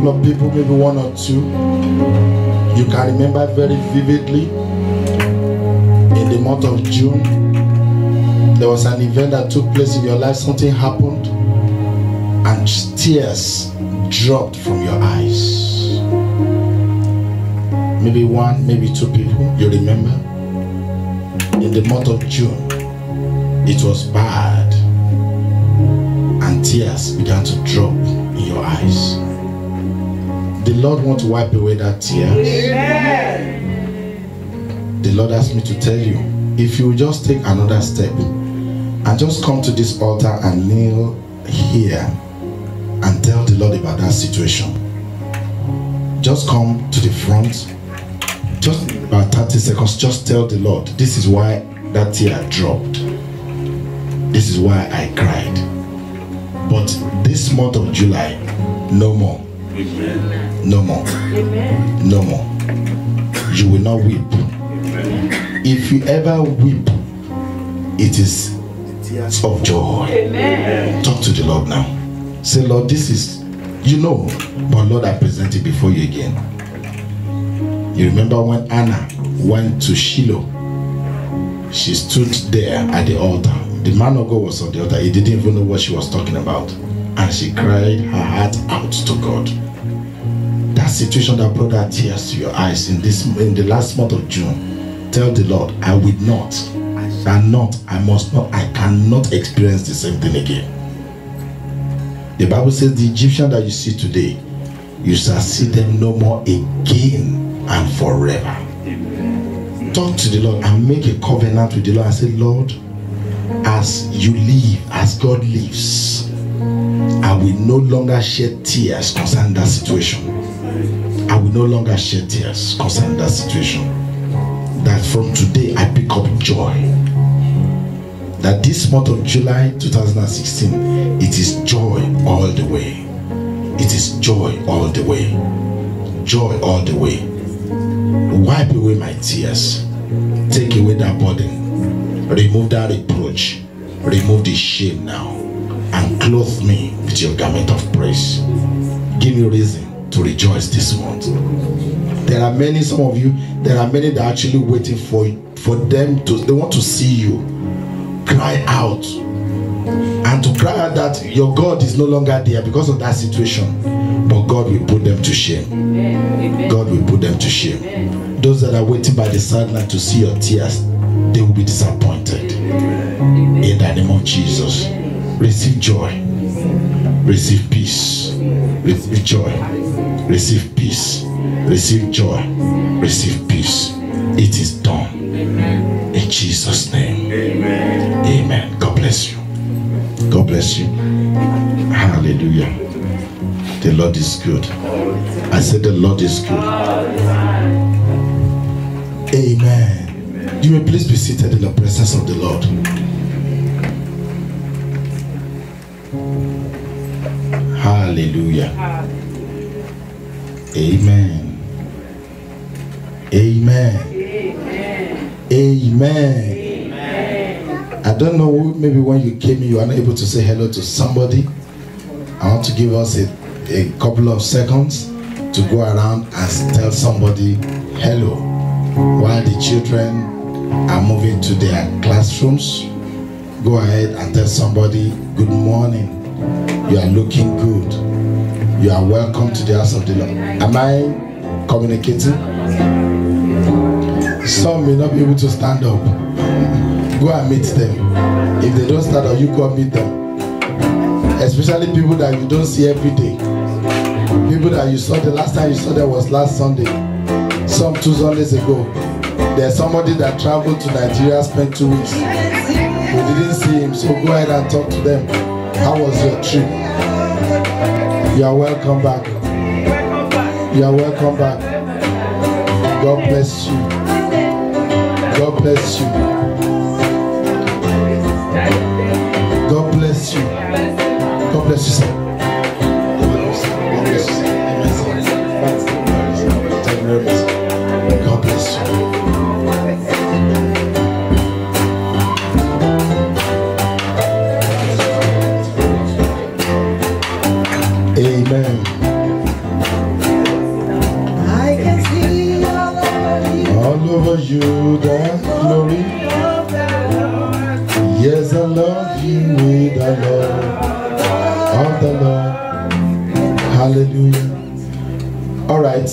couple of people, maybe one or two, you can remember very vividly. In the month of June, there was an event that took place in your life. Something happened and tears dropped from your eyes. Maybe one, maybe two people, you remember. In the month of June, it was bad and tears began to drop in your eyes. The Lord wants to wipe away that tears. The Lord asked me to tell you, if you just take another step and just come to this altar and kneel here and tell the Lord about that situation. Just come to the front, just about 30 seconds, just tell the Lord, this is why that tear dropped. This is why I cried. But this month of July, no more. Amen. No more. Amen. No more. You will not weep. Amen. If you ever weep, it is tears of joy. Amen. Talk to the Lord now. Say, Lord, this is, you know, but Lord, I present it before you again. You remember when Anna went to Shiloh? She stood there at the altar. The man of God was on the altar. He didn't even know what she was talking about. And she cried her heart out to God. That situation that brought her tears to your eyes in the last month of June, tell the Lord, I will not, I must not, I cannot experience the same thing again. The Bible says the Egyptian that you see today, you shall see them no more again and forever. Amen. Talk to the Lord and make a covenant with the Lord and say, Lord, as you live, as God lives, I will no longer shed tears concerning that situation. I will no longer shed tears concerning that situation. That from today I pick up joy. That this month of July 2016, it is joy all the way. It is joy all the way. Joy all the way. Wipe away my tears. Take away that burden. Remove that reproach. Remove the shame now. And clothe me with your garment of praise. Give me reason to rejoice this month. There are many, some of you, there are many that are actually waiting for them to, they want to see you cry out. And to cry out that your God is no longer there because of that situation. But God will put them to shame. Amen. God will put them to shame. Amen. Those that are waiting by the sideline to see your tears, they will be disappointed. Amen. In the name of Jesus. Amen. Receive joy. Receive peace. Receive joy. Receive peace. Receive joy. Receive peace. It is done. Amen. In Jesus' name. Amen. Amen. God bless you. God bless you. Hallelujah. The Lord is good. I said the Lord is good. Amen. You may please be seated in the presence of the Lord. Hallelujah. Amen. Amen. Amen. I don't know, maybe when you came in, you are not able to say hello to somebody. I want to give us a couple of seconds to go around and tell somebody hello while the children are moving to their classrooms. Go ahead and tell somebody good morning. You are looking good. You are welcome to the house of the Lord. Am I communicating? Some may not be able to stand up. Go and meet them. If they don't stand up, you go and meet them. Especially people that you don't see every day. People that you saw, the last time you saw them was last Sunday. Some 2 Sundays ago. There's somebody that traveled to Nigeria, spent 2 weeks. We didn't see him, so go ahead and talk to them. How was your trip? You are welcome back. You are welcome back. God bless you. God bless you. God bless you. God bless you, sir. God bless you, sir. God bless you. Amen. Yes, I love you with the love of the Lord. Hallelujah. All right.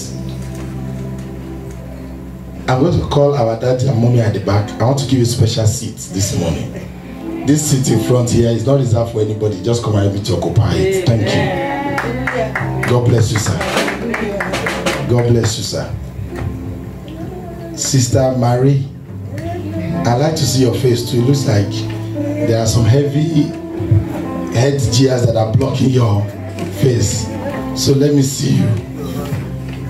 I'm going to call our daddy and mommy at the back. I want to give you special seats this morning. This seat in front here is not reserved for anybody. Just come and help me to occupy it. Thank you. God bless you, sir. God bless you, sir. Sister Marie, I'd like to see your face too. It looks like there are some heavy head gears that are blocking your face. So let me see you.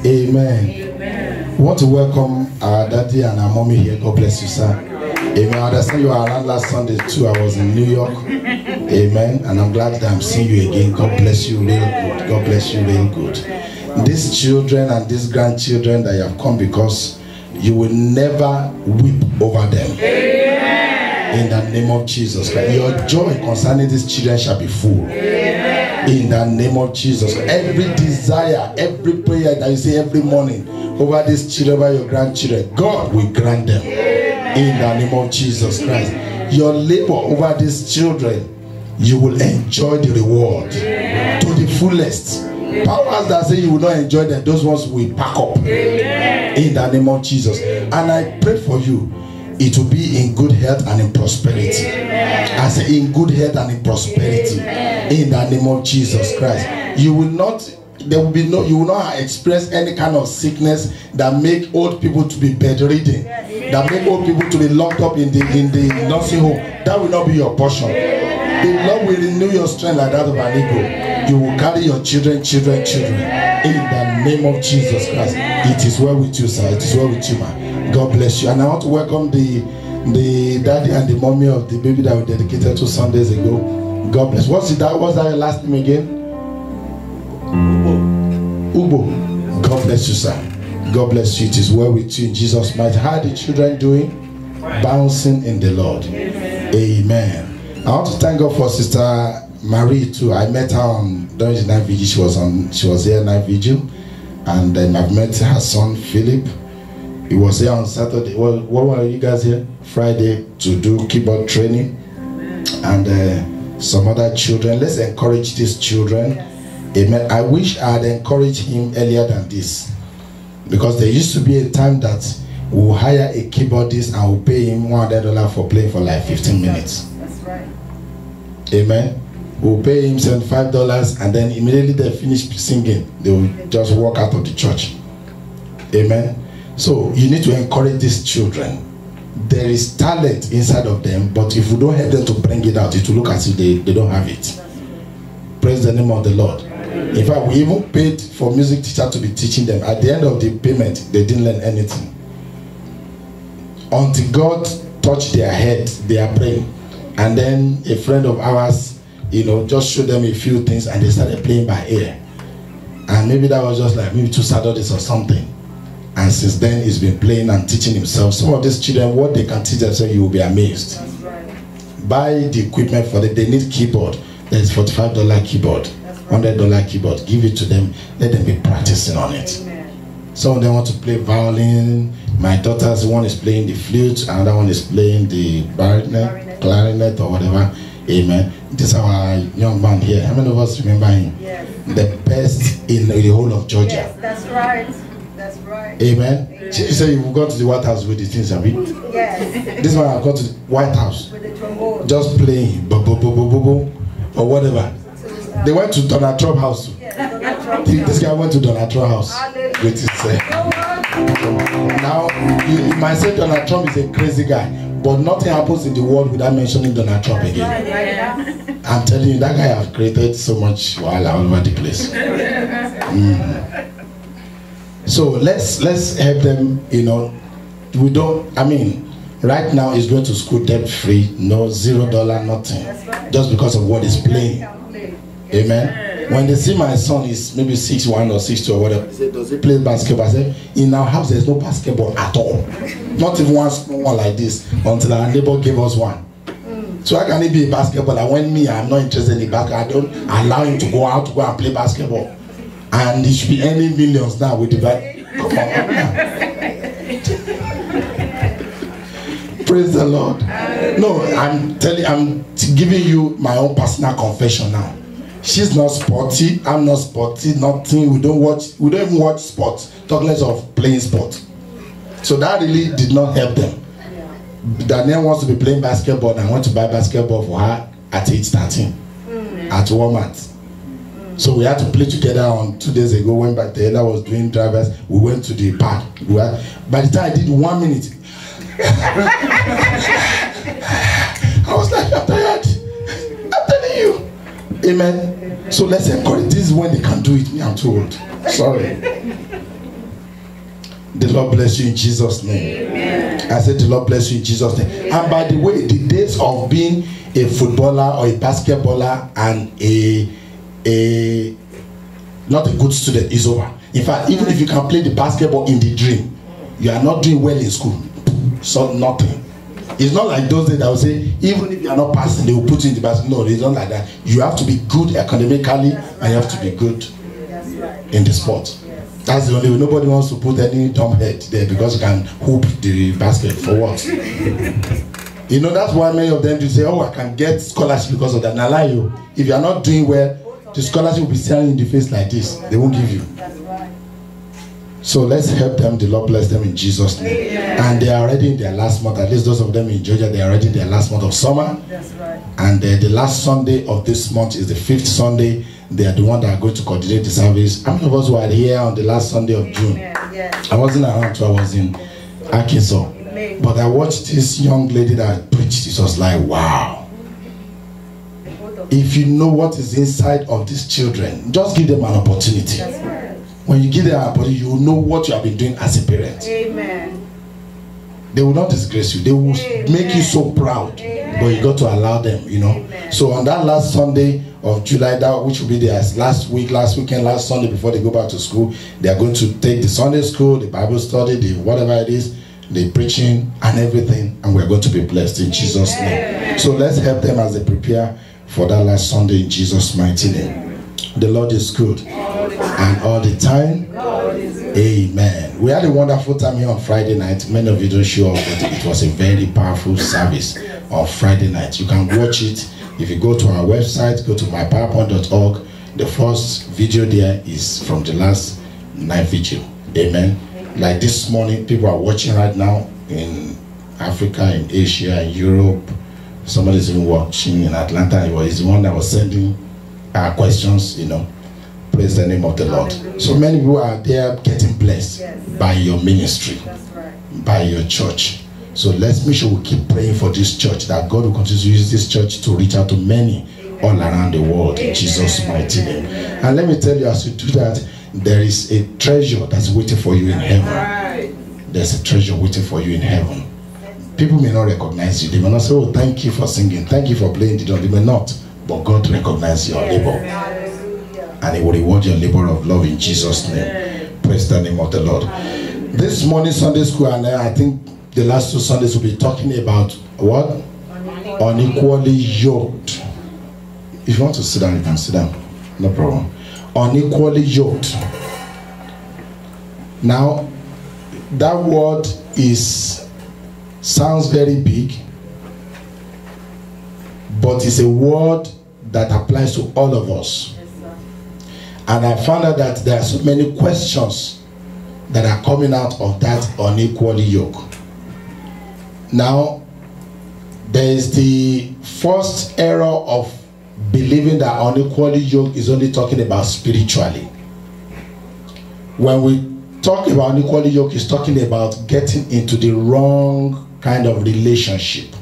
Amen. We want to welcome our daddy and our mommy here. God bless you, sir. Amen. I understand you were around last Sunday too. I was in New York. Amen. And I'm glad that I'm seeing you again. God bless you real good. God bless you real good. These children and these grandchildren that you have come because you will never weep over them. Amen. In the name of Jesus Christ. Your joy concerning these children shall be full. Amen. In the name of Jesus. Every desire, every prayer that you say every morning over these children, over your grandchildren, God will grant them. Amen. In the name of Jesus Christ. Your labor over these children, you will enjoy the reward. Amen. To the fullest. Powers that say you will not enjoy them, those ones will pack up. Amen. In the name of Jesus. And I pray for you, it will be in good health and in prosperity. Amen. I say in good health and in prosperity. Amen. In the name of Jesus Christ. You will not, there will be no, you will not experience any kind of sickness that make old people to be bedridden, that make old people to be locked up in the nursing home. That will not be your portion. The Lord will renew your strength like that of an eagle. You will carry your children. In the name of Jesus Christ. It is well with you, sir. It is well with you, man. God bless you. And I want to welcome the daddy and the mommy of the baby that we dedicated 2 Sundays ago. God bless. What's that your last name again? Ubo. God bless you, sir. God bless you. It is well with you in Jesus' mighty. How are the children doing? Bouncing in the Lord. Amen. I want to thank God for Sister Marie too. I met her during the night vigil. She was here night vigil, and then I've met her son Philip. He was here on Saturday. Well, what were you guys here? Friday to do keyboard training, and some other children. Let's encourage these children. Amen. I wish I had encouraged him earlier than this, because there used to be a time that we'll hire a keyboardist and we'll pay him $100 for playing for like 15 minutes. Amen. We'll pay him $75, and then immediately they finish singing, they will just walk out of the church. Amen. So you need to encourage these children. There is talent inside of them, but if we don't help them to bring it out, it will look as if they don't have it. Praise the name of the Lord. In fact, we even paid for music teacher to be teaching them. At the end of the payment, they didn't learn anything. Until God touched their head, they are praying. And then a friend of ours, just showed them a few things, and they started playing by ear. And maybe that was just like maybe 2 Saturdays or something. And since then, he's been playing and teaching himself. Some of these children, what they can teach themselves, you will be amazed. Buy the equipment for them. They need keyboard. There's $45 keyboard, $100 keyboard. Give it to them. Let them be practicing on it. Some of them want to play violin. My daughter's one is playing the flute, another one is playing the clarinet or whatever. Amen. This is our young man here. How many of us remember him? Yes. The best in the whole of Georgia. Yes, that's right. That's right. Amen. Yes. She said you've gone to the White House with the things, have you? Yes. This one I've gone to the White House. With the trombone. Just playing, or whatever. They went to Donald Trump house. Yes, Donald Trump. This guy went to Donald Trump house. With his, now, you might say Donald Trump is a crazy guy, but nothing happens in the world without mentioning Donald Trump again. I'm telling you, that guy has created so much all over the place. So let's help them. We don't. I mean, right now he's going to school debt free, no $0, nothing, just because of what he's playing. Amen. When they see my son is maybe 6'1" or 6'2" or whatever, they say, does he play basketball? I say, in our house there's no basketball at all. Not even one small one like this, until our neighbor gave us one. So how can it be a basketball? And when I'm not interested in basketball, I don't allow him to go out to go and play basketball. And he should be earning millions now with the back. Come on. Praise the Lord. No, I'm giving you my own personal confession now. She's not sporty, I'm not sporty, nothing. We don't even watch sports, talk less of playing sport. So that really did not help them. Danielle wants to be playing basketball, and I want to buy basketball for her at age 13 at Walmart. So we had to play together on 2 days ago when Taylor was doing drivers. We went to the park. By the time I did 1 minute, I was like, I'm tired. I'm telling you. Amen. So let's encourage. This is when they can do it. Me, I'm too old. Sorry. The Lord bless you in Jesus' name. Amen. I said the Lord bless you in Jesus' name. Amen. And by the way, the days of being a footballer or a basketballer and not a good student is over. In fact, even if you can play the basketball in the dream, you are not doing well in school. So nothing. It's not like those days that will say, even if you are not passing, they will put you in the basket. No, it's not like that. You have to be good academically, and you have to be good in the sport. That's the only way. Nobody wants to put any dumb head there because you can hoop the basket for what? You know, that's why many of them do say, oh, I can get scholarship because of that. Now, lie you. If you are not doing well, the scholarship will be staring in the face like this. They won't give you. So let's help them. The Lord bless them in Jesus' name. And they are already in their last month. At least those of them in Georgia, they are already in their last month of summer. That's right. And the last Sunday of this month is the 5th Sunday. They are the one that are going to coordinate the service. How many of us were here on the last Sunday of June? I wasn't around, so I was in Arkansas. But I watched this young lady that preached. It was like, wow. If you know what is inside of these children, just give them an opportunity. When you give them an opportunity, you will know what you have been doing as a parent. Amen. They will not disgrace you. They will make you so proud. But you got to allow them, you know. So on that last Sunday of July, which will be their last weekend, last Sunday before they go back to school, they are going to take the Sunday school, the Bible study, the whatever it is, the preaching and everything, and we're going to be blessed in Jesus' name. So let's help them as they prepare for that last Sunday in Jesus' mighty name. The Lord is good and all the time. Amen. We had a wonderful time here on Friday night. Many of you don't show up, but it was a very powerful service on Friday night. You can watch it if you go to our website, go to mypowerpoint.org. The first video there is from the last night vigil. Amen. Like this morning, people are watching right now in Africa, in Asia, in Europe. Somebody's even watching in Atlanta. He was the one that was sending questions, you know. Praise the name of the Lord. So many people are there getting blessed by your ministry, by your church. So let's make sure we keep praying for this church, that God will continue to use this church to reach out to many all around the world in Jesus' mighty name. And let me tell you, as you do that, there is a treasure that's waiting for you in heaven. There's a treasure waiting for you in heaven. People may not recognize you. They may not say, oh, thank you for singing, thank you for playing the drum. They may not, but God recognizes your labor. And He will reward your labor of love in Jesus' name. Praise the name of the Lord. This morning Sunday school, and I think the last 2 Sundays will be talking about what? Unequally yoked. If you want to sit down, you can sit down. No problem. Unequally yoked. Now, that word sounds very big, but it's a word that applies to all of us. And I found out that there are so many questions that are coming out of that unequally yoke. Now, there is the first error of believing that unequally yoke is only talking about spiritually. When we talk about unequally yoke, it's talking about getting into the wrong kind of relationship.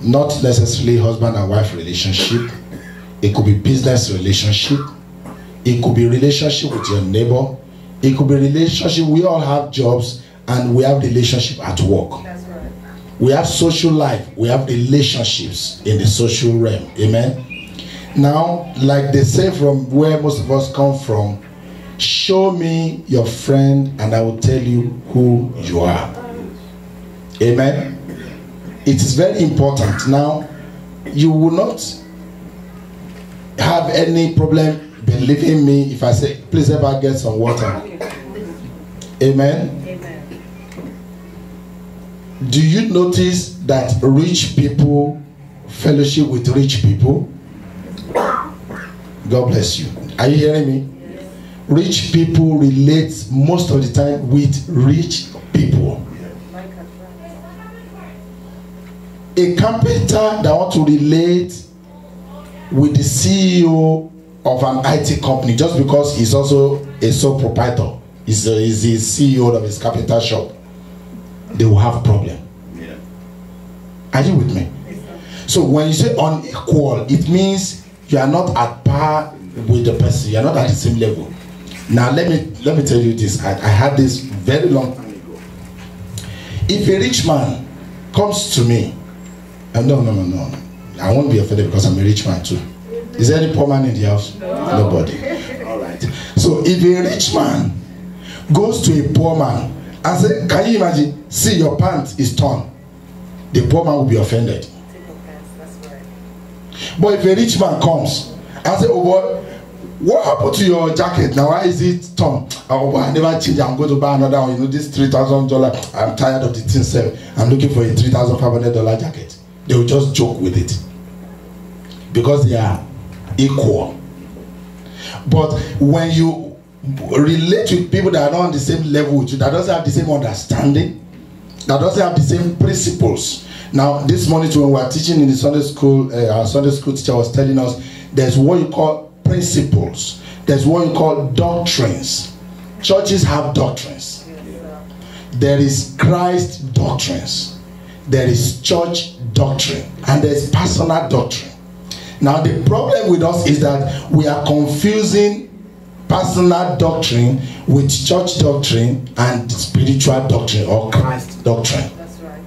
Not necessarily husband and wife relationship. It could be business relationship. It could be relationship with your neighbor. It could be relationship. We all have jobs and we have relationship at work. That's right. We have social life. We have relationships in the social realm. Amen. Now, like they say from where most of us come from, show me your friend and I will tell you who you are. Amen. It is very important. Now, you will not have any problem believing me if I say, please ever get some water. Amen. Amen. Do you notice that rich people fellowship with rich people? God bless you. Are you hearing me? Yes. Rich people relate most of the time with rich people. A carpenter that wants to relate with the CEO of an IT company just because he's also a sole proprietor, he's the CEO of his carpenter shop, they will have a problem. Yeah. Are you with me? So when you say unequal, it means you are not at par with the person. You are not at the same level. Now let me tell you this. I had this very long time ago. If a rich man comes to me, no. I won't be offended because I'm a rich man too. Is there any poor man in the house? No. Nobody. All right. So if a rich man goes to a poor man and says, can you imagine, see your pant is torn, the poor man will be offended. But if a rich man comes and says, oh boy, what happened to your jacket? Now why is it torn? Oh boy, I never changed. I'm going to buy another one. You know, this $3,000. I'm tired of the thing sale. I'm looking for a $3,500 jacket. They will just joke with it because they are equal. But when you relate with people that are not on the same level with you, that doesn't have the same understanding, that doesn't have the same principles. Now, this morning when we were teaching in the Sunday school, our Sunday school teacher was telling us there's what you call principles, there's what you call doctrines. Churches have doctrines. There is Christ doctrines, there is church doctrine, and there's personal doctrine. Now the problem with us is that we are confusing personal doctrine with church doctrine and spiritual doctrine or Christ doctrine. That's right.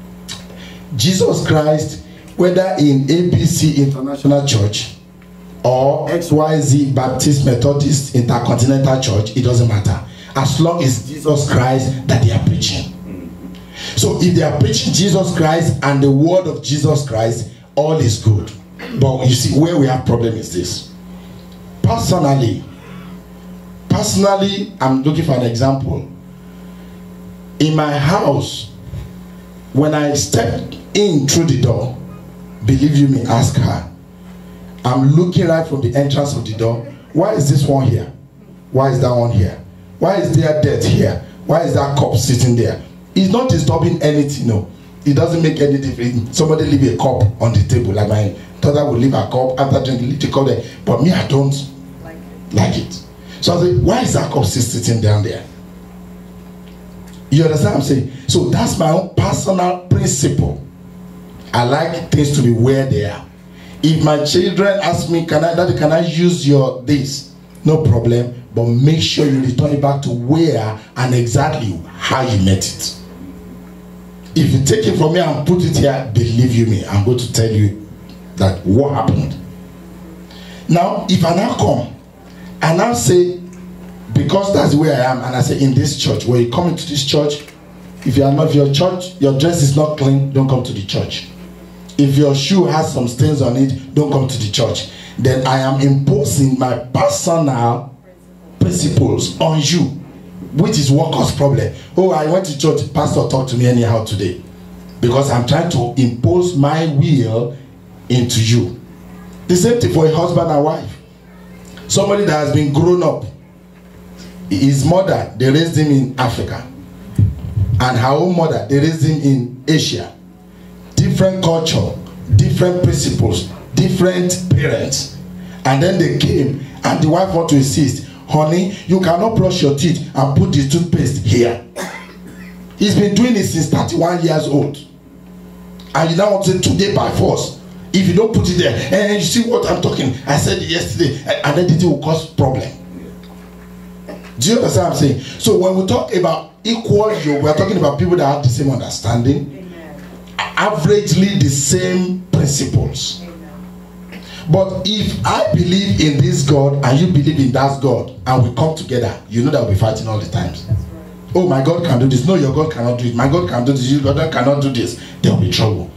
Jesus Christ, whether in ABC International Church or XYZ Baptist Methodist Intercontinental Church, it doesn't matter. As long as Jesus Christ that they are preaching. So if they are preaching Jesus Christ and the word of Jesus Christ, all is good. But you see, where we have problem is this. Personally, I'm looking for an example. In my house, when I stepped in through the door, believe you me, ask her. I'm looking right from the entrance of the door. Why is this one here? Why is that one here? Why is there death here? Why is that cup sitting there? It's not disturbing anything, no. It doesn't make any difference. Somebody leave a cup on the table, like my daughter will leave a cup after drinking, leave the cup there. But me, I don't like it. So I say, why is that cup still sitting down there? You understand what I'm saying? So that's my own personal principle. I like things to be where they are. If my children ask me, Daddy, can I use your this? No problem. But make sure you return it back to where and exactly how you met it. If you take it from me and put it here, believe you me, I'm going to tell you that what happened. Now, if I now come and now say, because that's where I am, and I say in this church, when you come into this church, if you are not your church, your dress is not clean, don't come to the church. If your shoe has some stains on it, don't come to the church. Then I am imposing my personal principles on you, which is what causes problem. Oh, I went to church, pastor talked to me anyhow today, because I'm trying to impose my will into you. The same thing for a husband and wife. Somebody that has been grown up, his mother, they raised him in Africa, and her own mother, they raised him in Asia. Different culture, different principles, different parents. And then they came and the wife want to insist, honey, you cannot brush your teeth and put the toothpaste here. He's been doing it since 31 years old. And you now want to say today by force. If you don't put it there, and you see what I'm talking, I said it yesterday, and then it will cause problem. Do you understand what I'm saying? So when we talk about equal yoke, we're talking about people that have the same understanding, averagely the same principles. But if I believe in this God and you believe in that God and we come together, you know that we'll be fighting all the times. Oh, my God can do this. No, your God cannot do it. My God can do this. Your God cannot do this. There will be trouble.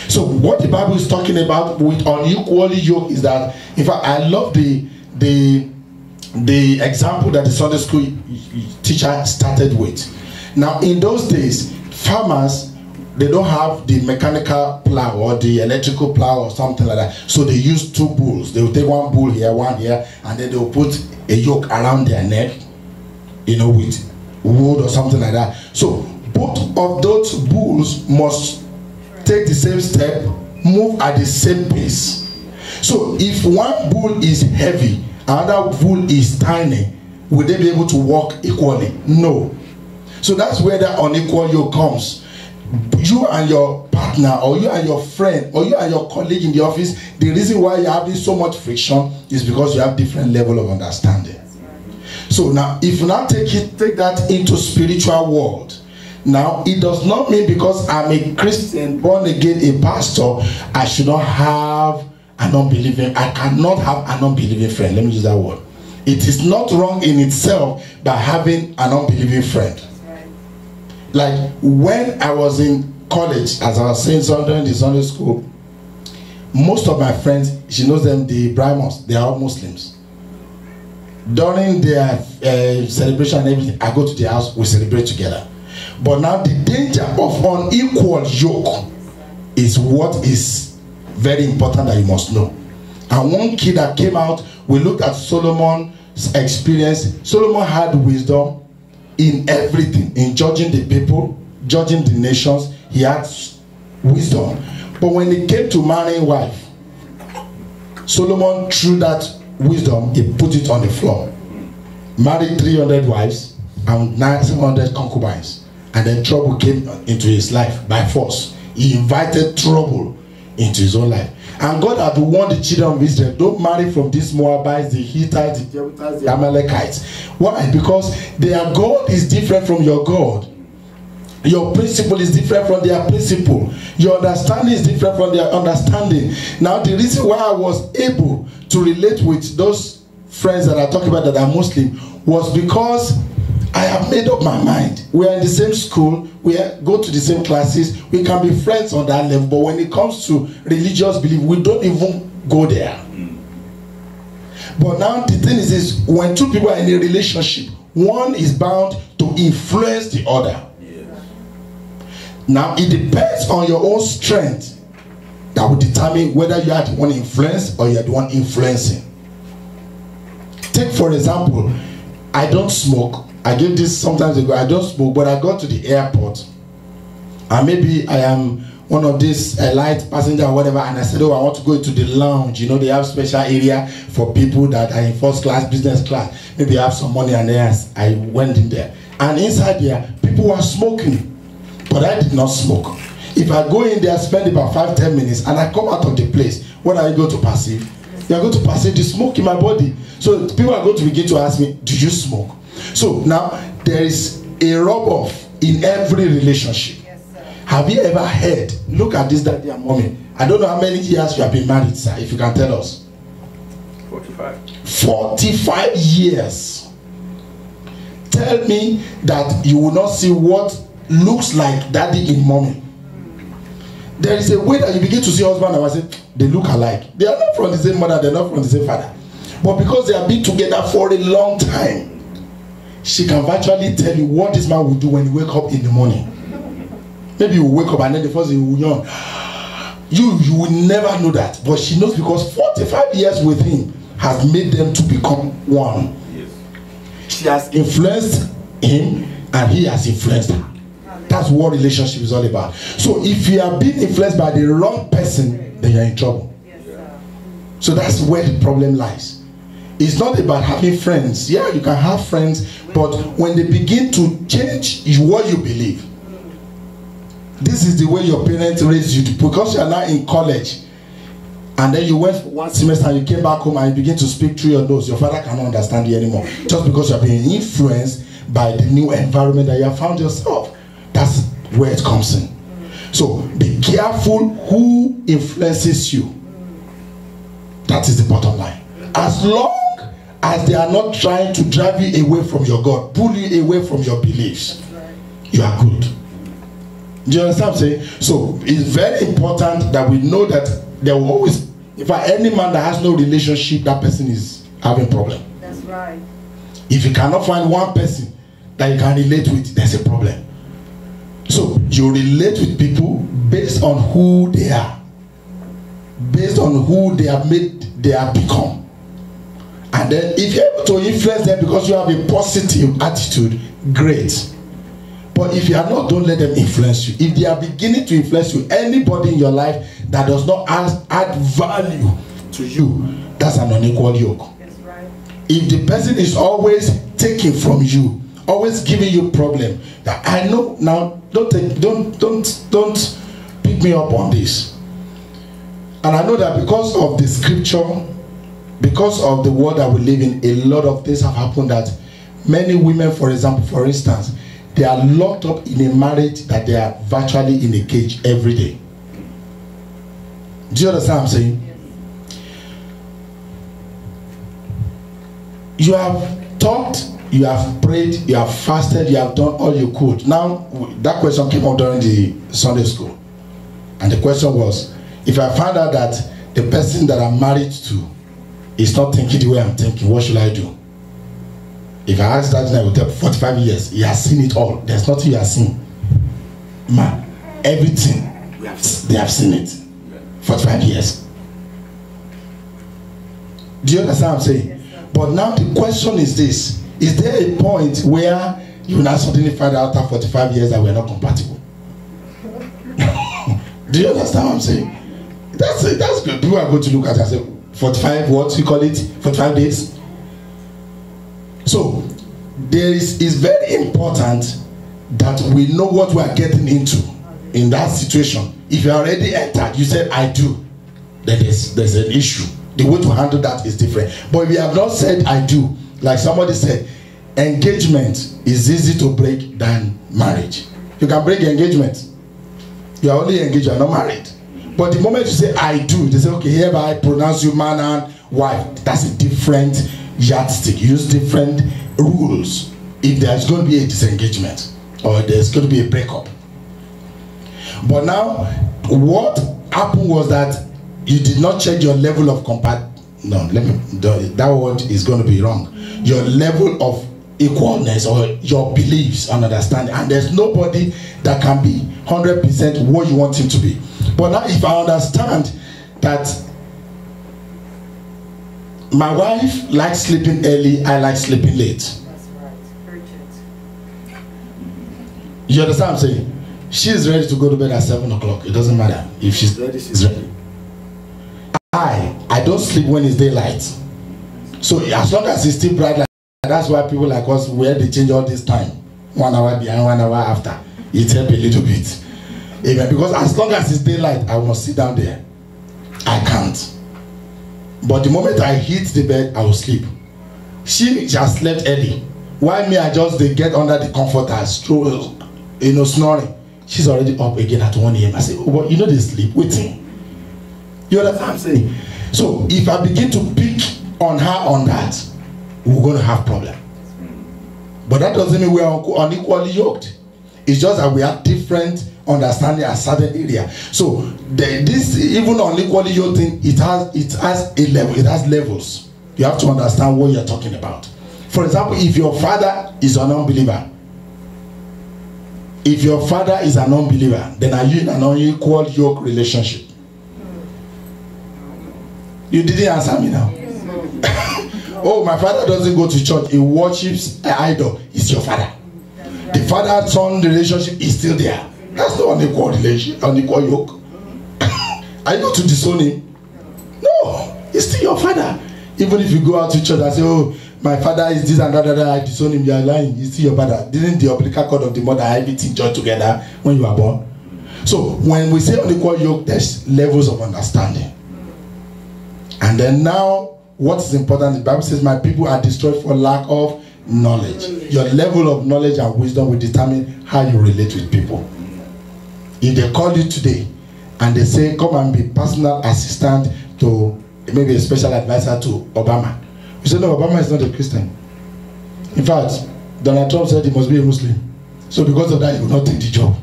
So what the Bible is talking about with unequally yoke is that, in fact, I love the example that the Sunday school teacher started with. Now, in those days, farmers they don't have the mechanical plow or the electrical plow or something like that. So they use 2 bulls. They will take 1 bull here, 1 here, and then they will put a yoke around their neck, you know, with wood or something like that. So both of those bulls must take the same step, move at the same pace. So if 1 bull is heavy, another bull is tiny, will they be able to walk equally? No. So that's where that unequal yoke comes. You and your partner, or you and your friend, or you and your colleague in the office, the reason why you're having so much friction is because you have different level of understanding. So now, if you now take that into spiritual world, now it does not mean because I'm a Christian, born again, a pastor, I should not have an unbelieving. I cannot have an unbelieving friend. Let me use that word. It is not wrong in itself by having an unbelieving friend. Like when I was in college, as I was saying during the Sunday school, most of my friends, she knows them, the Brahmins, they are all Muslims. During their celebration and everything, I go to their house, we celebrate together. But now the danger of unequal yoke is what is very important that you must know. And one key that came out, we looked at Solomon's experience. Solomon had wisdom in everything, in judging the people, judging the nations. He had wisdom. But when it came to marrying wife, Solomon threw that wisdom, he put it on the floor. Married 300 wives and 900 concubines. And then trouble came into his life by force. He invited trouble into his own life. And God had warned the children of Israel, don't marry from these Moabites, the Hittites, the Jebusites, the Amalekites. Why? Because their God is different from your God. Your principle is different from their principle. Your understanding is different from their understanding. Now, the reason why I was able to relate with those friends that I talk about that are Muslim was because I have made up my mind. We are in the same school, we go to the same classes, we can be friends on that level, but when it comes to religious belief, we don't even go there. But now the thing is when 2 people are in a relationship, one is bound to influence the other. Now it depends on your own strength that will determine whether you are the one influenced or you are the one influencing. Take for example, I don't smoke. I gave this sometimes ago. I don't smoke, but I got to the airport, and maybe I am one of these light passenger or whatever, and I said, oh, I want to go into the lounge. You know, they have special area for people that are in first class, business class. Maybe I have some money, and then I went in there, and inside there, people were smoking, but I did not smoke. If I go in there, spend about 5-10 minutes, and I come out of the place, what are you going to perceive? You are going to perceive the smoke in my body. So people are going to begin to ask me, do you smoke? So now there is a rub-off in every relationship. Yes, sir. Have you ever heard? Look at this, daddy and mommy. I don't know how many years you have been married, sir, if you can tell us. 45. 45 years. Tell me that you will not see what looks like daddy in mommy. There is a way that you begin to see husband and wife say, they look alike. They are not from the same mother, they are not from the same father. But because they have been together for a long time, she can virtually tell you what this man will do when you wake up in the morning. Maybe you will wake up and then the first thing you will yawn. You will never know that. But she knows because 45 years with him has made them to become one. Yes. She has influenced him and he has influenced her. That's what relationship is all about. So if you are being influenced by the wrong person, then you're in trouble. Yes, sir. So that's where the problem lies. It's not about having friends. Yeah, you can have friends, but when they begin to change what you believe, this is the way your parents raised you to, because you are now in college, and then you went for 1 semester and you came back home and you begin to speak through your nose. Your father cannot understand you anymore, just because you are being influenced by the new environment that you have found yourself. That's where it comes in. So be careful who influences you. That is the bottom line. As long as they are not trying to drive you away from your God, pull you away from your beliefs, you are good. Do you understand what I'm saying? So it's very important that we know that there will always, if any man that has no relationship, that person is having a problem. That's right. If you cannot find one person that you can relate with, there's a problem. So you relate with people based on who they are, based on who they have become. And then if you're able to influence them because you have a positive attitude, great. But if you are not, don't let them influence you. If they are beginning to influence you, anybody in your life that does not add value to you, that's an unequal yoke. That's right. If the person is always taking from you, always giving you problem, that I know now, don't pick me up on this. And I know that because of the scripture, because of the world that we live in, a lot of things have happened that many women, for example, for instance, they are locked up in a marriage that they are virtually in a cage every day. Do you understand what I'm saying? Yes. You have talked, you have prayed, you have fasted, you have done all you could. Now, that question came up during the Sunday school. And the question was, if I find out that the person that I'm married to is not thinking the way I'm thinking, what should I do? If I ask that guy, with 45 years, he has seen it all. There's nothing he has seen. Man, everything, they have seen it. 45 years. Do you understand what I'm saying? Yes, but now the question is this. Is there a point where you now suddenly find out after 45 years that we're not compatible? Do you understand what I'm saying? That's good. People are going to look at it and say, 45, what you call it? 45 days? So, it's very important that we know what we are getting into in that situation. If you already entered, you said, I do, then there's an issue. The way to handle that is different. But if you have not said, I do, like somebody said, engagement is easy to break than marriage. You can break engagement. You are only engaged, you are not married. But the moment you say, I do, they say, okay, hereby I pronounce you man and wife. That's a different yardstick. Use different rules if there's going to be a disengagement or there's going to be a breakup. But now, what happened was that you did not check your level of that word is going to be wrong. Your level of equalness or your beliefs and understanding. And there's nobody that can be 100% what you want him to be. But now if I understand that my wife likes sleeping early, I like sleeping late. That's right. Urgent. You understand what I'm saying? She's ready to go to bed at 7 o'clock. It doesn't matter. If she's ready, she's ready. I don't sleep when it's daylight. So as long as it's still bright, like that's why people like us, where they change all this time. 1 hour behind, 1 hour after. It helps a little bit. Amen. Because as long as it's daylight, I must sit down there. I can't. But the moment I hit the bed, I will sleep. She just slept early. While me, I just they get under the comforter, snoring. She's already up again at 1 a.m. I say, oh, but you know they sleep, waiting. You understand what I'm saying? So if I begin to pick on her on that, we're going to have problem. But that doesn't mean we are unequally yoked. It's just that we have different understanding a certain area. So this even unequally yoked thing, it has a level, it has levels. You have to understand what you're talking about. For example, if your father is an unbeliever, if your father is an unbeliever, then are you in an unequal yoke relationship? You didn't answer me now. Oh, my father doesn't go to church, he worships an idol. It's your father. The father-son relationship is still there. That's not unequal relation, unequal yoke. Are you going to disown him? No, he's still your father. Even if you go out to church and say, oh, my father is this and that, I disown him, you are lying. He's still your father. Didn't the umbilical cord of the mother everything join together when you were born? So when we say unequal yoke, there's levels of understanding. And then now, what is important, the Bible says, my people are destroyed for lack of knowledge. Your level of knowledge and wisdom will determine how you relate with people. If they call you today and they say, come and be personal assistant to maybe a special advisor to Obama, you say, no, Obama is not a Christian. In fact, Donald Trump said he must be a Muslim. So because of that, he will not take the job.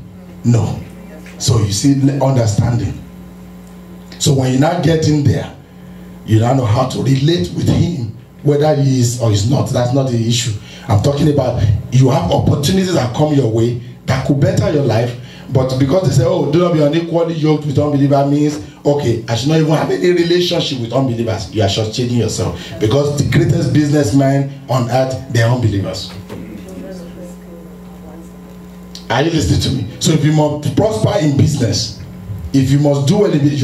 No. So you see, understanding. So when you now get in there, you now know how to relate with him, whether he is or is not. That's not the issue. I'm talking about you have opportunities that come your way that could better your life. But because they say, oh, do not be unequally yoked with unbelievers means, okay, I should not even have any relationship with unbelievers. You are shortchanging yourself. Because the greatest businessmen on earth, they are unbelievers. Are you listening to me? So if you must prosper in business, if you must do well in business,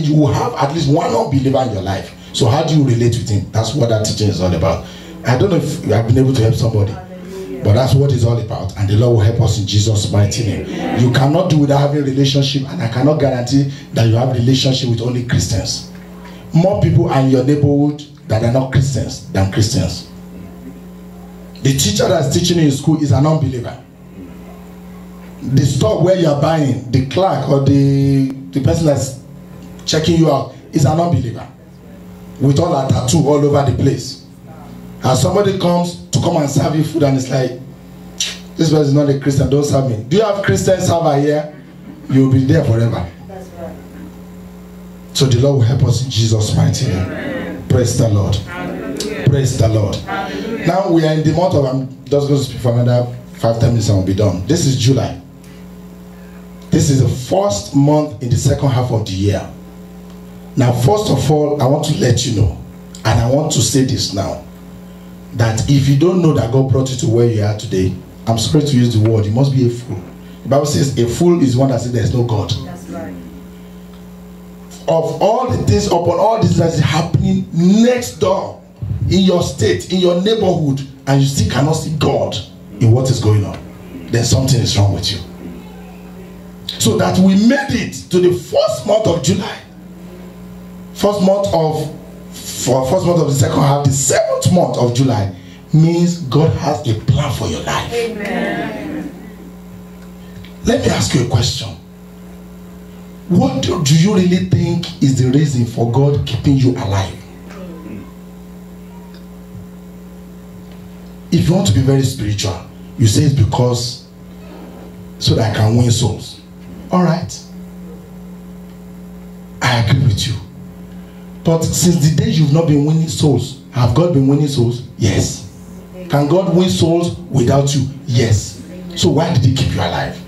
you will have at least one unbeliever in your life. So how do you relate with him? That's what that teaching is all about. I don't know if you have been able to help somebody. But that's what it's all about, and the Lord will help us in Jesus' mighty name. You cannot do without having a relationship, and I cannot guarantee that you have a relationship with only Christians. More people are in your neighborhood that are not Christians than Christians. The teacher that's teaching in school is an unbeliever. The store where you are buying, the clerk or the person that's checking you out is an unbeliever, with all that tattoo all over the place. And somebody comes to come and serve you food and it's like, this person is not a Christian, don't serve me. Do you have Christian server here? You'll be there forever. That's right. So the Lord will help us in Jesus' mighty name. Amen. Praise the Lord. Hallelujah. Praise the Lord. Hallelujah. Now we are in the month of, I'm just going to speak for another 5-10 minutes and we'll be done. This is July. This is the first month in the second half of the year. Now, first of all, I want to let you know, and I want to say this now, that if you don't know that God brought you to where you are today, I'm sorry to use the word, you must be a fool. The Bible says a fool is one that says there is no God. That's right. Of all the things, upon all this that is happening next door, in your state, in your neighborhood, and you still cannot see God in what is going on, then something is wrong with you. So that we made it to the first month of July, first month of the second half, the 7th month of July, means God has a plan for your life. Amen. Let me ask you a question. What do you really think is the reason for God keeping you alive? If you want to be very spiritual, you say it's because so that I can win souls. All right. I agree with you. But since the day you've not been winning souls, have God been winning souls? Yes. Can God win souls without you? Yes. So why did he keep you alive?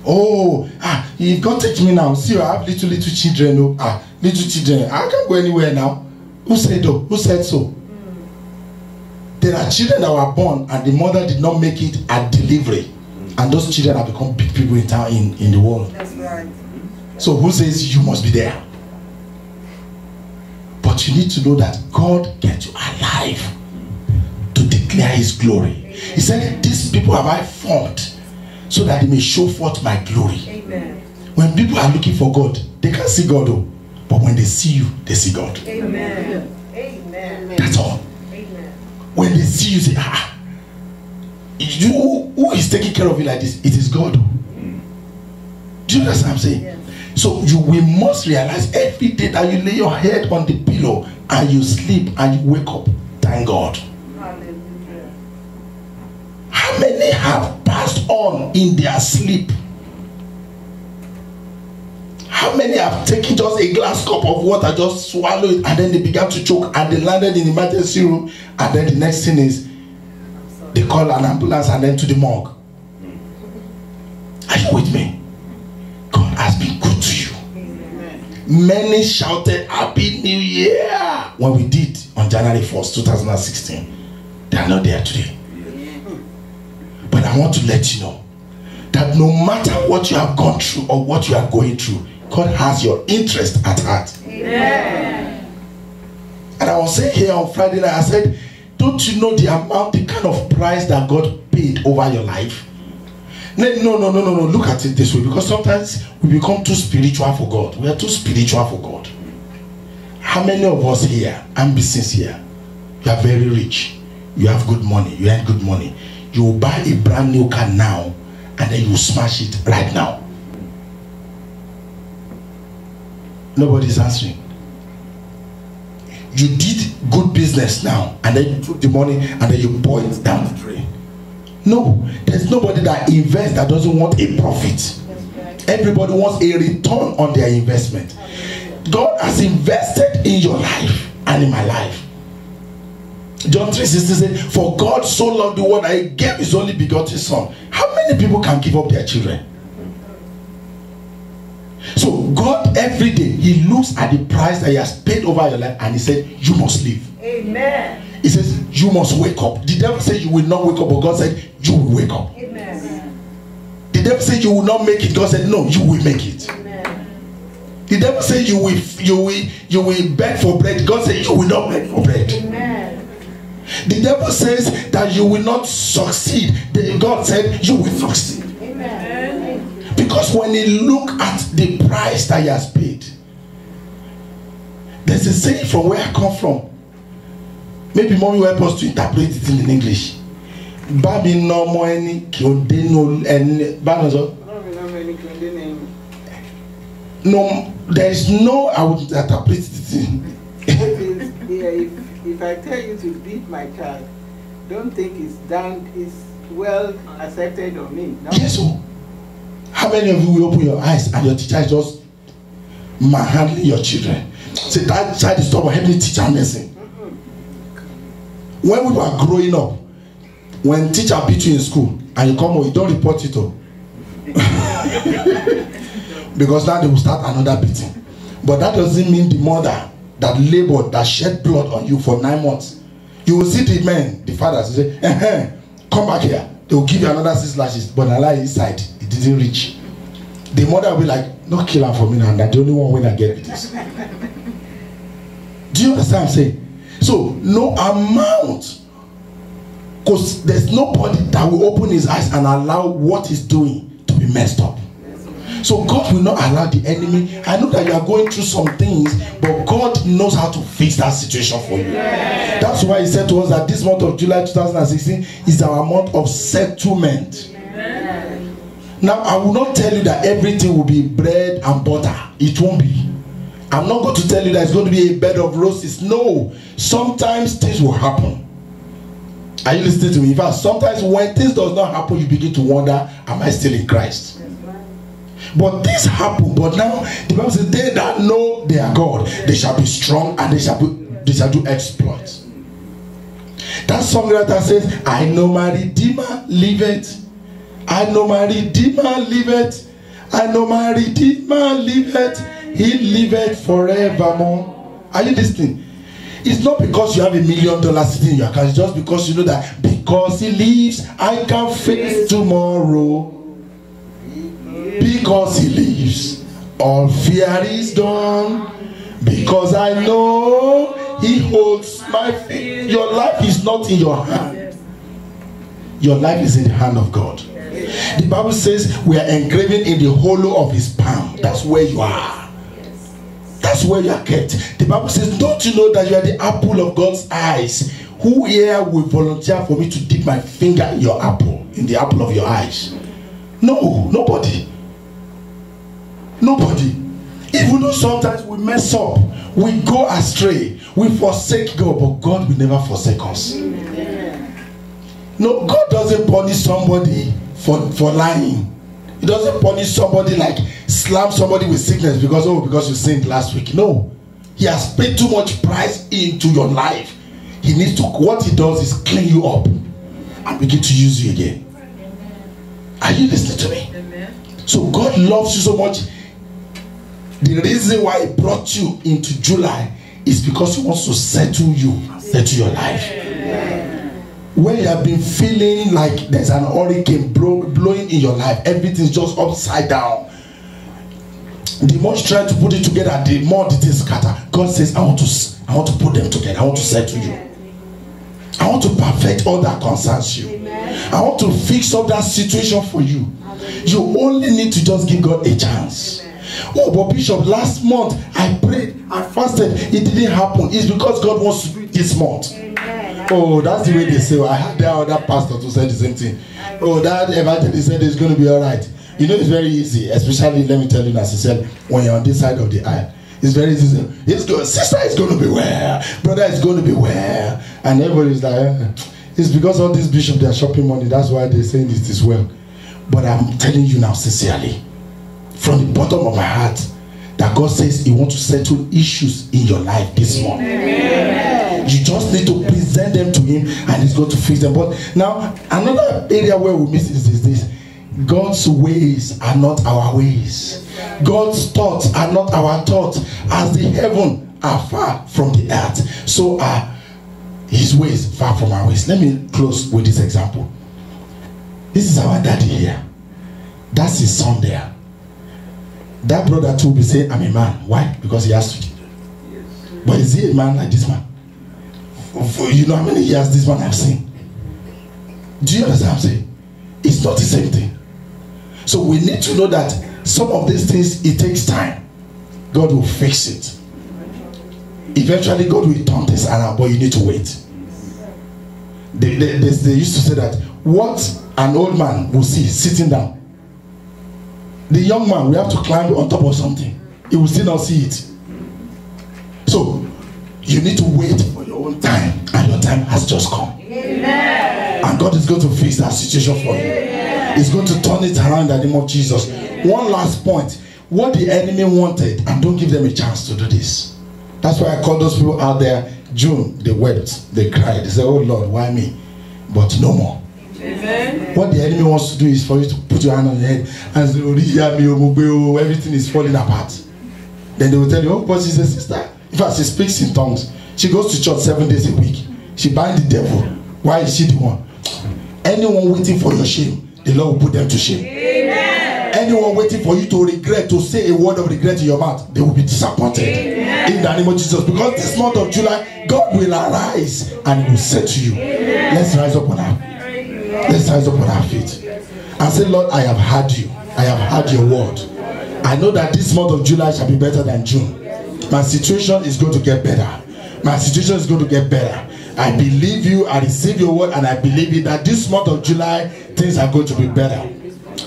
Oh, if God takes me now, see, I have little children. Little children. I can't go anywhere now. Who said so? Who said so? There are children that were born and the mother did not make it at delivery. And those children have become big people in town, in the world. That's right. So who says you must be there? But you need to know that God gets you alive to declare his glory. He said, these people have I formed so that they may show forth my glory. Amen. When people are looking for God, they can't see God, though. But when they see you, they see God. Amen. Amen. That's all. Amen. When they see you, say, who is taking care of you like this? It is God. Do you understand what I'm saying? Yes. So we must realize every day that you lay your head on the pillow and you sleep and you wake up, thank God. Hallelujah. How many have passed on in their sleep? How many have taken just a glass cup of water, just swallow it, and then they began to choke and they landed in the emergency room, and then the next thing is they call an ambulance and then to the morgue? Are you with me? God has been good to you. Amen. Many shouted Happy New Year when we did on January 1st, 2016. They are not there today. But I want to let you know that no matter what you have gone through or what you are going through, God has your interest at heart. Amen. And I was saying here on Friday night, I said, don't you know the amount, the kind of price that God paid over your life? No. Look at it this way, because sometimes we become too spiritual for God. We are too spiritual for God. How many of us here, and be sincere, you are very rich, you have good money, you earn good money, you will buy a brand new car now, and then you will smash it right now? Nobody's answering. You did good business now, and then you took the money and then you pour it down the drain. No, there's nobody that invests that doesn't want a profit. Everybody wants a return on their investment. God has invested in your life and in my life. John 3:16 says, for God so loved the world that he gave his only begotten son. How many people can give up their children? So God every day, he looks at the price that he has paid over your life and he said, you must live. Amen. He says, you must wake up. The devil said you will not wake up, but God said, you will wake up. Amen. The devil said you will not make it. God said, no, you will make it. Amen. The devil said you will beg for bread. God said you will not beg for bread. Amen. The devil says that you will not succeed. God said you will succeed. Amen. Because when you look at the price that he has paid, there's a saying from where I come from. Maybe mommy will help us to interpret it in English. Babi no more any kiodeno and banazo. No, there is no. I would interpret it. If I tell you to beat my child, don't think it's done. It's well accepted on me. No? Yes, so how many of you will open your eyes and your teacher is just manhandling your children? Say that child is stubborn. Help me teach her medicine. When we were growing up, when teacher beat you in school and you come home, you don't report it all. Because now they will start another beating. But that doesn't mean the mother that labored, that shed blood on you for 9 months. You will see the men, the fathers, say, come back here. They will give you another 6 lashes. But Allah inside, it didn't reach. The mother will be like, no kill her for me now. And that's the only one when I get with this. Do you understand what I'm saying? So, no amount. Because there's nobody that will open his eyes and allow what he's doing to be messed up. So God will not allow the enemy. I know that you are going through some things, but God knows how to fix that situation for you. Yeah. That's why he said to us that this month of July 2016 is our month of settlement. Yeah. Now, I will not tell you that everything will be bread and butter. It won't be. I'm not going to tell you that it's going to be a bed of roses. No. Sometimes things will happen. Are you listening to me? In fact, sometimes when things does not happen, you begin to wonder, am I still in Christ? But this happened. But now the Bible says, they that know their God, they shall be strong and they shall do exploits. That songwriter says, I know my Redeemer liveth. I know my Redeemer liveth. I know my Redeemer liveth. He liveth forevermore. Are you listening? It's not because you have $1 million sitting in your account. It's just because you know that because he lives, I can face tomorrow. Because he lives, all fear is gone. Because I know he holds my feet. Your life is not in your hand. Your life is in the hand of God. The Bible says we are engraven in the hollow of his palm. That's where you are. That's where you are kept. The Bible says, don't you know that you are the apple of God's eyes? Who here will volunteer for me to dip my finger in your apple, in the apple of your eyes? No, nobody. Nobody. Even though sometimes we mess up, we go astray, we forsake God, but God will never forsake us. No, God doesn't punish somebody for lying. He doesn't punish somebody like slam somebody with sickness because you sinned last week. No. He has paid too much price into your life. He needs to, what he does is clean you up and begin to use you again. Are you listening to me? So God loves you so much. The reason why he brought you into July is because he wants to settle you, settle your life. Where you have been feeling like there's an hurricane blowing in your life, everything's just upside down. The more you try to put it together, the more it is scattered. God says, I want to put them together. I want to settle you. I want to perfect all that concerns you. I want to fix up that situation for you. You only need to just give God a chance. Oh, but Bishop, last month I prayed, I fasted, it didn't happen. It's because God wants to do it this month. Oh, that's the way they say. I had that other pastor to say the same thing. Oh, that evangelist said it's going to be all right. You know, it's very easy, especially, let me tell you, as I said, when you're on this side of the aisle. It's very easy. It's good. Sister is going to be well. Brother is going to be well. And everybody's like, it's because all these bishops, they are shopping money. That's why they're saying it is well. But I'm telling you now, sincerely, from the bottom of my heart, that that God says He wants to settle issues in your life this morning. You just need to present them to Him and He's going to fix them. But now, another area where we miss is this. God's ways are not our ways. God's thoughts are not our thoughts. As the heaven are far from the earth, so are His ways far from our ways. Let me close with this example. This is our daddy here. That's his son there. That brother too will be saying, I'm a man. Why? Because he has to. But is he a man like this man? You know how many years this man have seen? Do you understand what I'm saying? It's not the same thing. So we need to know that some of these things, it takes time. God will fix it. Eventually God will turn this around, but you need to wait. They used to say that what an old man will see sitting down, the young man will have to climb on top of something. He will still not see it. So you need to wait for your own time, and your time has just come. Amen. And God is going to fix that situation for you. Amen. He's going to turn it around in the name of Jesus. Amen. One last point. What the enemy wanted, and don't give them a chance to do this. That's why I call those people out there. June, they wept, they cried, they said, oh Lord, why me? But no more. Amen. What the enemy wants to do is for you to put your hand on your head and say, everything is falling apart. Then they will tell you, oh, but she's a sister. In fact, she speaks in tongues. She goes to church 7 days a week. She binds the devil. Why is she the one? Anyone waiting for your shame, the Lord will put them to shame. Amen. Anyone waiting for you to regret, to say a word of regret in your mouth, they will be disappointed. Amen. In the name of Jesus. Because this month of July, God will arise and He will say to you, amen. Let's rise up on our feet. Let's rise up on our feet and say, Lord, I have heard you. I have heard your word. I know that this month of July shall be better than June. My situation is going to get better. My situation is going to get better. I believe you. I receive your word, and I believe it that this month of July, things are going to be better.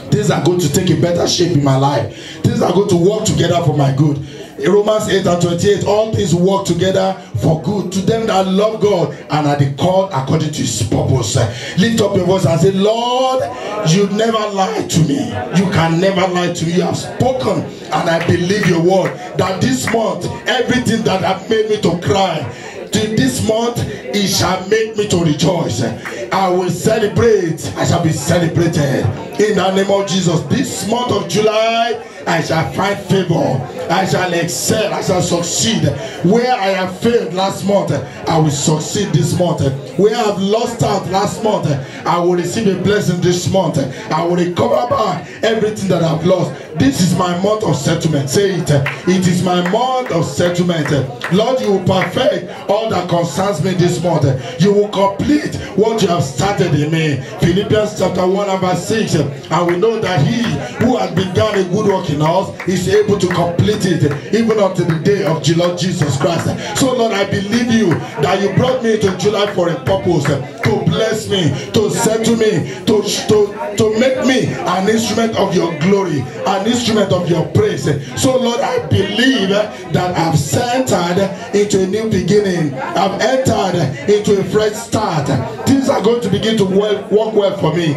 Things are going to take a better shape in my life. Things are going to work together for my good. In Romans 8:28, all things work together for good to them that love God and are the called according to His purpose. Lift up your voice and say, Lord, you never lie to me. You can never lie to me. You have spoken, and I believe your word that this month, everything that has made me to cry, this month it shall make me to rejoice. I will celebrate. I shall be celebrated in the name of Jesus. This month of July, I shall find favor. I shall excel. I shall succeed. Where I have failed last month, I will succeed this month. Where I have lost out last month, I will receive a blessing this month. I will recover back everything that I've lost. This is my month of settlement. Say it. It is my month of settlement. Lord, you will perfect all that concerns me this month. You will complete what you have started in me. Philippians chapter 1 and verse 6. And we know that He who has begun a good work in us is able to complete it even until the day of the Lord Jesus Christ. So Lord, I believe you that you brought me to July for a purpose, to bless me, to settle me, to make me an instrument of your glory, an instrument of your praise. So Lord, I believe that I've entered into a new beginning. I've entered into a fresh start. Things are going to begin to work well for me.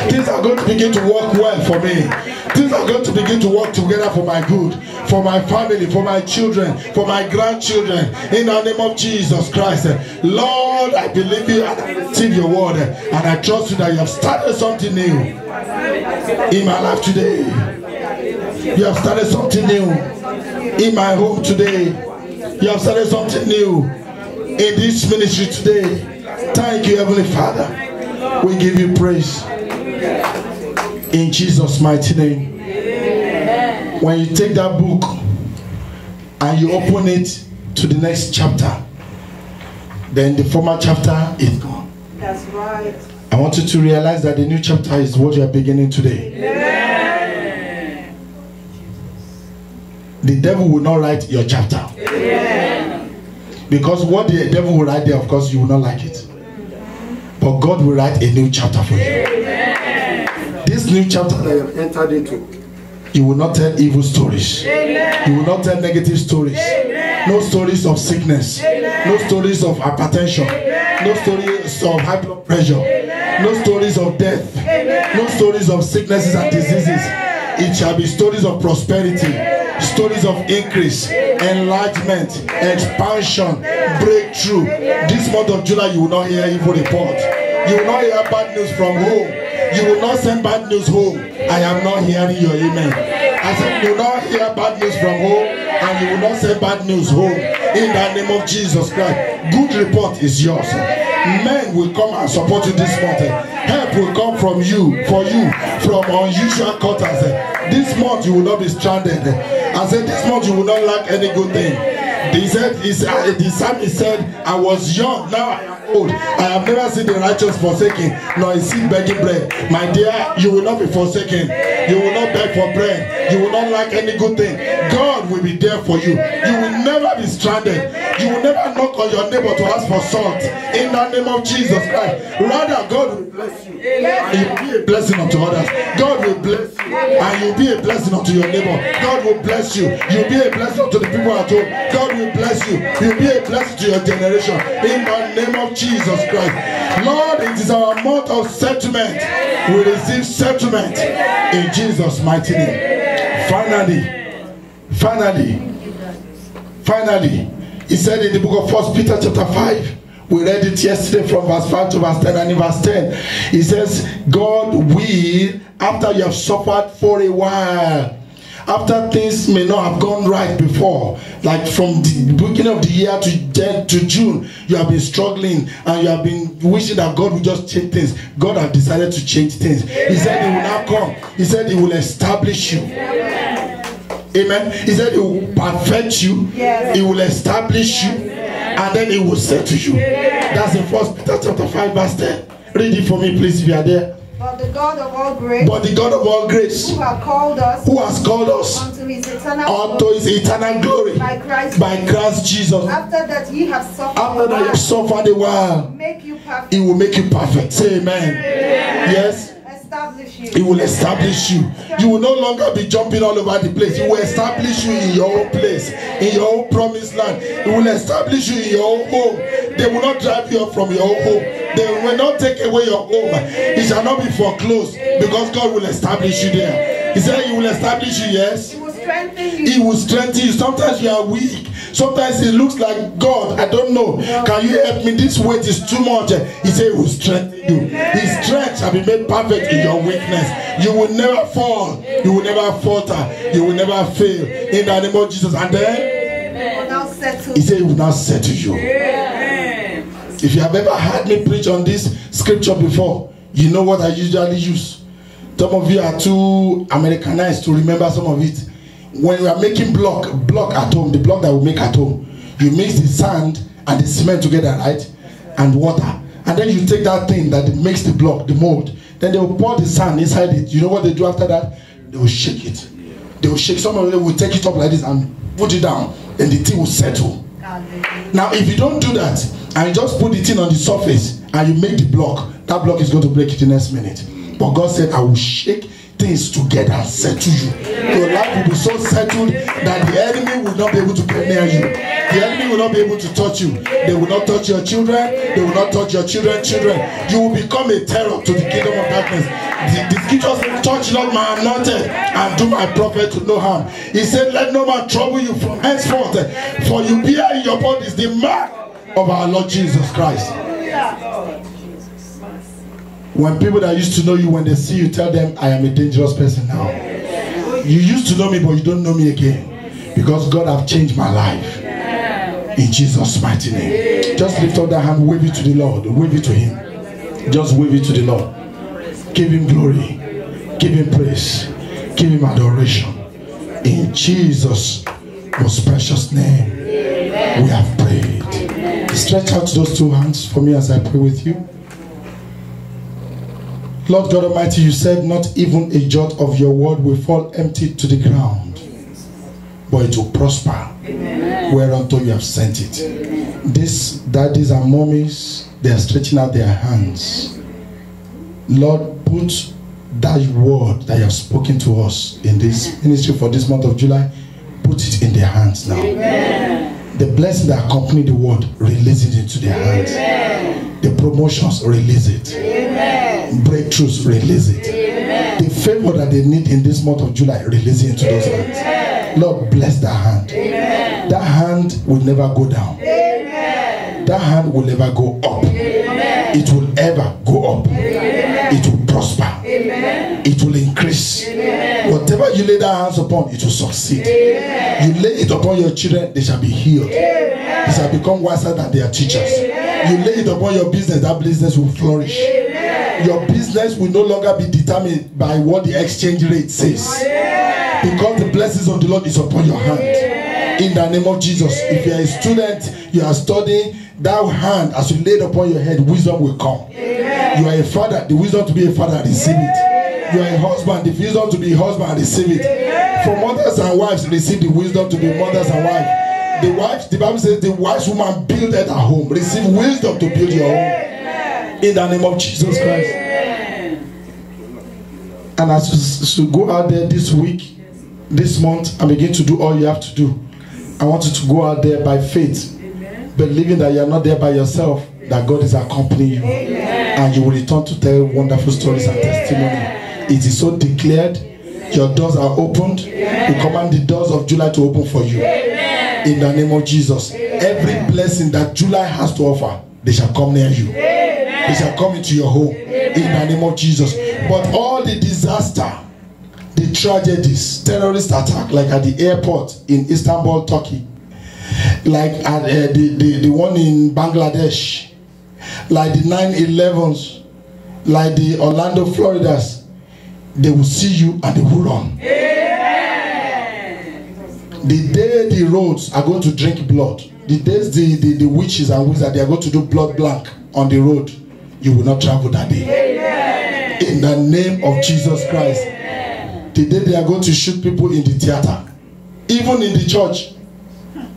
Things are going to begin to work well for me. Things are going to begin to work together for my good, for my family, for my children, for my grandchildren. In the name of Jesus Christ. Lord, I believe you and I receive your word. And I trust you that you have started something new in my life today. You have started something new in my home today. You have started something new in this ministry today. Thank you, Heavenly Father. We give you praise in Jesus' mighty name. Amen. When you take that book and you open it to the next chapter, then the former chapter is gone. That's right. I want you to realize that the new chapter is what you are beginning today. Amen. The devil will not write your chapter. Amen. Because what the devil will write there, of course, you will not like it. But God will write a new chapter for you. Amen. This new chapter that you have entered into, you will not tell evil stories. Amen. You will not tell negative stories. Amen. No stories of sickness. Amen. No stories of hypertension. Amen. No stories of high blood pressure. Amen. No stories of death. Amen. No stories of sicknesses and diseases. It shall be stories of prosperity. Amen. stories of increase, enlargement, expansion, breakthrough. This month of July, you will not hear evil report. You will not hear bad news from home. You will not send bad news home. I am not hearing your amen. I said you will not hear bad news from home, and you will not send bad news home. In the name of Jesus Christ, good report is yours. Men will come and support you this month. Help will come from you, for you, from unusual quarters. This month you will not be stranded. I said this month you will not lack any good thing. He said, the psalmist said, I was young, now I am old. I have never seen the righteous forsaken, nor is seed begging bread. My dear, you will not be forsaken. You will not beg for bread. You will not lack any good thing. God will be there for you. You will never be stranded. You will never knock on your neighbor to ask for salt. In the name of Jesus Christ. Rather, God will bless you. And you will be a blessing unto others. God will bless you. And you will be a blessing unto your neighbor. God will bless you. You will be a blessing unto the people at home. God will bless you. You will be a blessing to your generation. In the name of Jesus Christ. Lord, it is our month of settlement. We receive settlement in Jesus' mighty name. Finally, he said in the book of 1 Peter chapter 5, we read it yesterday from verse 5 to verse 10, and in verse 10, he says, God will, after you have suffered for a while, after things may not have gone right before, like from the beginning of the year to June, you have been struggling and you have been wishing that God will just change things. God has decided to change things. He said he will now come. He said he will establish you. Amen. He said he will perfect you. He will establish you. And then he will say to you. That's in 1 Peter chapter 5 verse 10. Read it for me please if you are there. But the God of all grace, who has called us unto his eternal glory, by by Christ Jesus. After that ye have suffered a while, make you perfect. he will make you perfect. Say amen. Yes. Establish you. He will establish you. You will no longer be jumping all over the place. He will establish you in your own place, in your own promised land. He will establish you in your own home. They will not drive you up from your own home. They will not take away your home. It shall not be foreclosed, because God will establish you there. He said he will establish you, yes. He will strengthen you. He will strengthen you. Sometimes you are weak. Sometimes it looks like, God, I don't know. Can you help me? This weight is too much. He said he will strengthen you. His strength shall be made perfect in your weakness. You will never fall. You will never falter. You will never fail. In the name of Jesus. And then he said he will now settle you. If you have ever heard me preach on this scripture before, you know what I usually use. Some of you are too Americanized to remember some of it. When we are making block at home, the block that we make at home, you mix the sand and the cement together, right? And water. And then you take that thing that makes the block, the mold. Then they will pour the sand inside it. You know what they do after that? They will shake it. They will shake. Some of them will take it up like this and put it down. And the thing will settle. Now, if you don't do that, and you just put the thing on the surface, and you make the block, that block is going to break it the next minute. But God said, I will shake things together and settle you. Your life will be so settled that the enemy will not be able to get near you. The enemy will not be able to touch you. They will not touch your children. They will not touch your children. You will become a terror to the kingdom of darkness. The scripture says, touch not my anointed and do my prophet to no harm. He said, let no man trouble you from henceforth, for you bear in your bodies the mark of our Lord Jesus Christ. When people that used to know you, when they see you, tell them, I am a dangerous person now. You used to know me, but you don't know me again. Because God have changed my life. In Jesus' mighty name. Just lift up that hand, wave it to the Lord. Wave it to him. Just wave it to the Lord. Give him glory. Give him praise. Give him adoration. In Jesus' most precious name, we have prayed. Stretch out those two hands for me as I pray with you. Lord God Almighty, you said not even a jot of your word will fall empty to the ground, but it will prosper whereunto you have sent it. These daddies and mommies, they are stretching out their hands. Lord, put that word that you have spoken to us in this ministry for this month of July, put it in their hands now. The blessing that accompany the word, release it into their hands. The promotions, release it. Breakthroughs, release it. The favor that they need in this month of July, release it into those hands. Lord, bless that hand. That hand will never go down. That hand will never go up. It will ever go up. It will prosper. It will increase. Whatever you lay that hands upon, it will succeed. You lay it upon your children, they shall be healed. They shall become wiser than their teachers. You lay it upon your business, that business will flourish. Your business will no longer be determined by what the exchange rate says, because the blessings of the Lord is upon your hand. In the name of Jesus. If you are a student, you are studying, that hand, as you lay it upon your head, wisdom will come. You are a father, the wisdom to be a father, receive it. You are a husband, the wisdom to be a husband, receive it. For mothers and wives, receive the wisdom to be mothers and wives. The wives, the Bible says, the wise woman builded her home. Receive wisdom to build your home. In the name of Jesus Christ. And as you go out there this week, this month, and begin to do all you have to do, I want you to go out there by faith, believing that you are not there by yourself, that God is accompanying you. And you will return to tell wonderful stories and testimony. It is so declared. Your doors are opened. We command the doors of July to open for you. In the name of Jesus. Every blessing that July has to offer, they shall come near you. They shall come into your home. In the name of Jesus. But all the disaster, the tragedies, terrorist attack, like at the airport in Istanbul, Turkey, like at the one in Bangladesh, like the 9/11s, like the Orlando, Floridas, they will see you and they will run. The day the roads are going to drink blood, the days the witches and wizards, they are going to do blood blank on the road, you will not travel that day. In the name of Jesus Christ. The day they are going to shoot people in the theater, even in the church,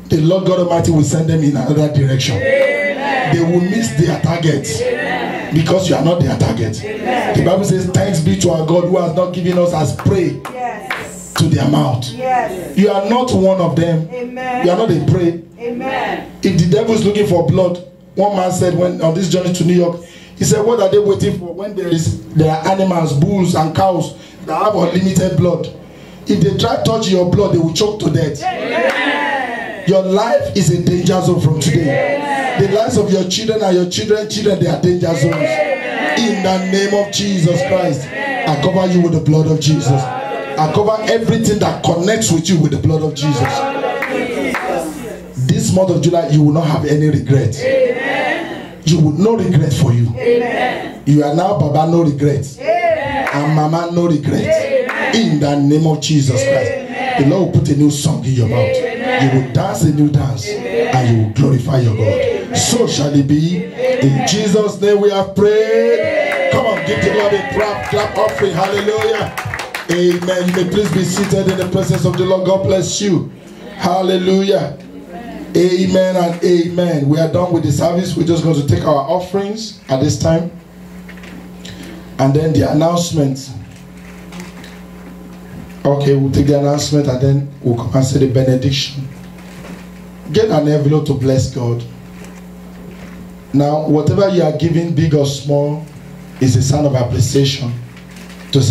the Lord God Almighty will send them in another direction. They will miss their target because you are not their target. The Bible says, thanks be to our God who has not given us as prey to their mouth. You are not one of them. You are not a prey. If the devil is looking for blood, one man said when on this journey to New York, he said, what are they waiting for when there are animals, bulls and cows that have unlimited blood? If they try to touch your blood, they will choke to death. Your life is a danger zone from today. The lives of your children and your children's children, they are danger zones. In the name of Jesus Christ, I cover you with the blood of Jesus. I cover everything that connects with you with the blood of Jesus. This month of July, you will not have any regret. You will no regret for you. You are now Baba, no regret. And Mama, no regret. In the name of Jesus Christ, the Lord will put a new song in your mouth. You will dance a new dance and you will glorify your God. So shall it be. In Jesus' name we have prayed. Come on, give the Lord a clap offering. Hallelujah. Amen. You may please be seated in the presence of the Lord. God bless you. Hallelujah. Amen and amen. We are done with the service. We're just going to take our offerings at this time. And then the announcement. Okay, we'll take the announcement and then we'll come and say the benediction. Get an envelope to bless God. Now, whatever you are giving, big or small, is a sign of appreciation. To say